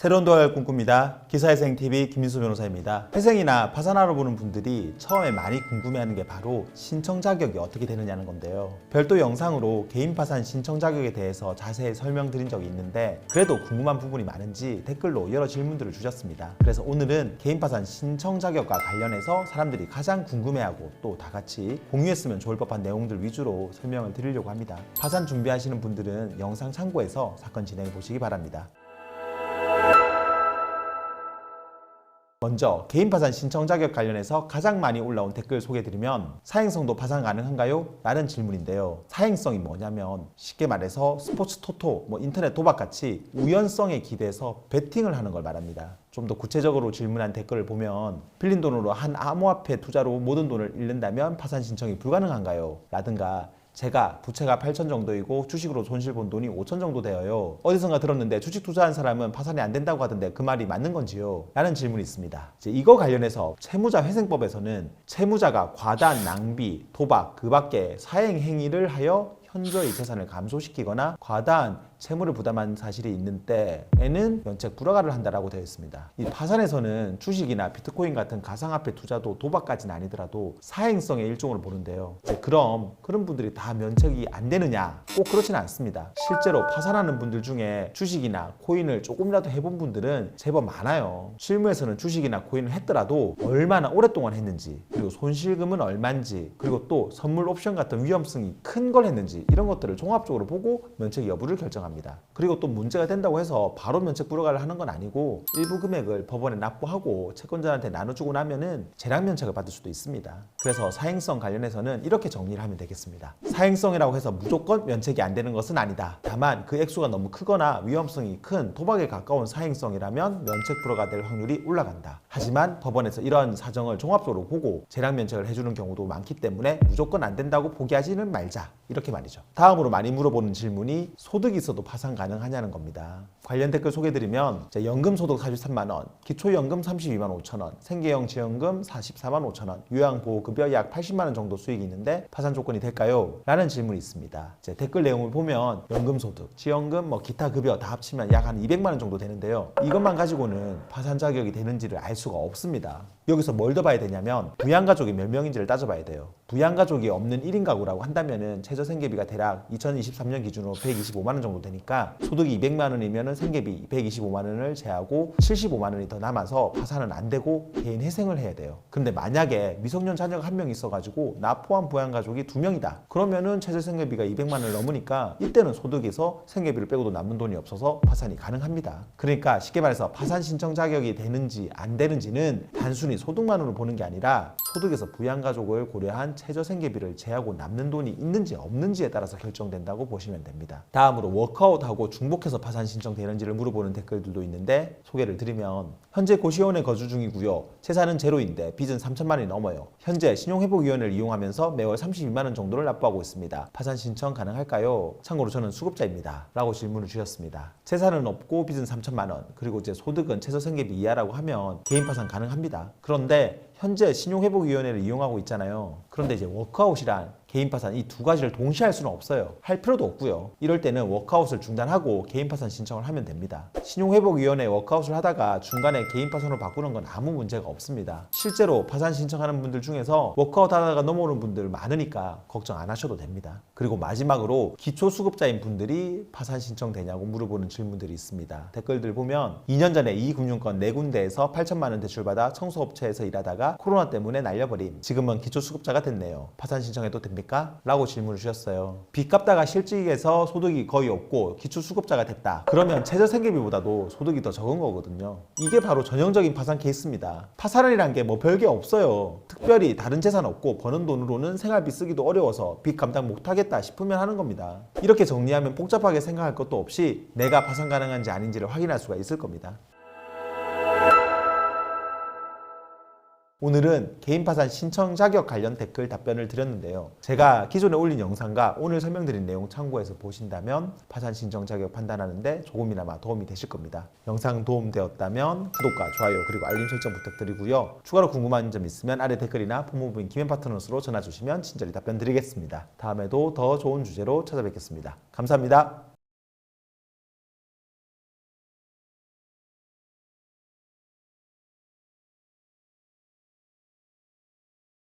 새로운 도약을 꿈꿉니다. 기사회생TV 김민수 변호사입니다. 회생이나 파산하러 보는 분들이 처음에 많이 궁금해하는 게 바로 신청 자격이 어떻게 되느냐는 건데요. 별도 영상으로 개인 파산 신청 자격에 대해서 자세히 설명드린 적이 있는데 그래도 궁금한 부분이 많은지 댓글로 여러 질문들을 주셨습니다. 그래서 오늘은 개인 파산 신청 자격과 관련해서 사람들이 가장 궁금해하고 또 다 같이 공유했으면 좋을 법한 내용들 위주로 설명을 드리려고 합니다. 파산 준비하시는 분들은 영상 참고해서 사건 진행해 보시기 바랍니다. 먼저 개인 파산 신청 자격 관련해서 가장 많이 올라온 댓글 소개해드리면 사행성도 파산 가능한가요? 라는 질문인데요. 사행성이 뭐냐면 쉽게 말해서 스포츠 토토, 인터넷 도박같이 우연성에 기대서 베팅을 하는 걸 말합니다. 좀 더 구체적으로 질문한 댓글을 보면 빌린 돈으로 한 암호화폐 투자로 모든 돈을 잃는다면 파산 신청이 불가능한가요? 라든가 제가 부채가 8천 정도이고 주식으로 손실 본 돈이 5천 정도 되어요. 어디선가 들었는데 주식 투자한 사람은 파산이 안 된다고 하던데 그 말이 맞는 건지요? 라는 질문이 있습니다. 이거 관련해서 채무자 회생법에서는 채무자가 과다 낭비, 도박, 그 밖에 사행 행위를 하여 현저히 재산을 감소시키거나 과다한 채무를 부담한 사실이 있는 때에는 면책 불허가를 한다라고 되어 있습니다. 이 파산에서는 주식이나 비트코인 같은 가상화폐 투자도 도박까지는 아니더라도 사행성의 일종으로 보는데요. 그럼 그런 분들이 다 면책이 안 되느냐? 꼭 그렇지는 않습니다. 실제로 파산하는 분들 중에 주식이나 코인을 조금이라도 해본 분들은 제법 많아요. 실무에서는 주식이나 코인을 했더라도 얼마나 오랫동안 했는지, 그리고 손실금은 얼마인지, 그리고 또 선물 옵션 같은 위험성이 큰 걸 했는지 이런 것들을 종합적으로 보고 면책 여부를 결정합니다. 그리고 또 문제가 된다고 해서 바로 면책 불허가를 하는 건 아니고 일부 금액을 법원에 납부하고 채권자한테 나눠주고 나면은 재량 면책을 받을 수도 있습니다. 그래서 사행성 관련해서는 이렇게 정리를 하면 되겠습니다. 사행성이라고 해서 무조건 면책이 안 되는 것은 아니다. 다만 그 액수가 너무 크거나 위험성이 큰 도박에 가까운 사행성이라면 면책 불허가 될 확률이 올라간다. 하지만 법원에서 이런 사정을 종합적으로 보고 재량 면책을 해주는 경우도 많기 때문에 무조건 안 된다고 포기하지는 말자. 이렇게 말이죠. 다음으로 많이 물어보는 질문이 소득이 있어도 파산 가능하냐는 겁니다. 관련 댓글 소개해드리면 연금소득 43만 원, 기초연금 32만 5천 원, 생계형 지원금 44만 5천 원, 요양보호급여 약 80만 원 정도 수익이 있는데 파산 조건이 될까요? 라는 질문이 있습니다. 댓글 내용을 보면 연금소득, 지원금, 기타 급여 다 합치면 약 한 200만 원 정도 되는데요. 이것만 가지고는 파산 자격이 되는지를 알 수가 없습니다. 여기서 뭘 더 봐야 되냐면 부양가족이 몇 명인지를 따져봐야 돼요. 부양가족이 없는 1인 가구라고 한다면은 최저생계비가 대략 2023년 기준으로 125만 원 정도 되니까 소득이 200만 원이면 생계비 125만 원을 제하고 75만 원이 더 남아서 파산은 안 되고 개인 회생을 해야 돼요. 근데 만약에 미성년 자녀가 한 명 있어가지고 나 포함 부양가족이 2명이다. 그러면은 최저생계비가 200만 원을 넘으니까 이때는 소득에서 생계비를 빼고도 남는 돈이 없어서 파산이 가능합니다. 그러니까 쉽게 말해서 파산 신청 자격이 되는지 안 되는지는 단순히 소득만으로 보는 게 아니라 소득에서 부양가족을 고려한 최저생계비를 제하고 남는 돈이 있는지 없는지에 따라서 결정된다고 보시면 됩니다. 다음으로 워크아웃하고 중복해서 파산 신청되는지를 물어보는 댓글들도 있는데 소개를 드리면 현재 고시원에 거주 중이고요. 재산은 제로인데 빚은 3천만 원이 넘어요. 현재 신용회복위원회를 이용하면서 매월 32만 원 정도를 납부하고 있습니다. 파산 신청 가능할까요? 참고로 저는 수급자입니다. 라고 질문을 주셨습니다. 재산은 없고 빚은 3천만 원, 그리고 소득은 최저생계비 이하라고 하면 개인 파산 가능합니다. 그런데 현재 신용회복위원회를 이용하고 있잖아요. 그런데 워크아웃이란 개인 파산 이 두 가지를 동시에 할 수는 없어요. 할 필요도 없고요. 이럴 때는 워크아웃을 중단하고 개인 파산 신청을 하면 됩니다. 신용회복위원회 워크아웃을 하다가 중간에 개인 파산으로 바꾸는 건 아무 문제가 없습니다. 실제로 파산 신청하는 분들 중에서 워크아웃 하다가 넘어오는 분들 많으니까 걱정 안 하셔도 됩니다. 그리고 마지막으로 기초수급자인 분들이 파산 신청되냐고 물어보는 질문들이 있습니다. 댓글들 보면 2년 전에 이금융권 4군데에서 8천만 원 대출받아 청소업체에서 일하다가 코로나 때문에 날려버림. 지금은 기초수급자가 됐네요. 파산 신청해도 됩니까? 라고 질문을 주셨어요. 빚 갚다가 실직해서 소득이 거의 없고 기초수급자가 됐다. 그러면 최저생계비보다도 소득이 더 적은 거거든요. 이게 바로 전형적인 파산 케이스입니다. 파산이란 게 별게 없어요. 특별히 다른 재산 없고 버는 돈으로는 생활비 쓰기도 어려워서 빚 감당 못하겠다 싶으면 하는 겁니다. 이렇게 정리하면 복잡하게 생각할 것도 없이 내가 파산 가능한지 아닌지를 확인할 수가 있을 겁니다. 오늘은 개인 파산 신청 자격 관련 댓글 답변을 드렸는데요. 제가 기존에 올린 영상과 오늘 설명드린 내용 참고해서 보신다면 파산 신청 자격 판단하는데 조금이나마 도움이 되실 겁니다. 영상 도움되었다면 구독과 좋아요 그리고 알림 설정 부탁드리고요. 추가로 궁금한 점 있으면 아래 댓글이나 법무부인 김앤파트너스로 전화 주시면 친절히 답변 드리겠습니다. 다음에도 더 좋은 주제로 찾아뵙겠습니다. 감사합니다.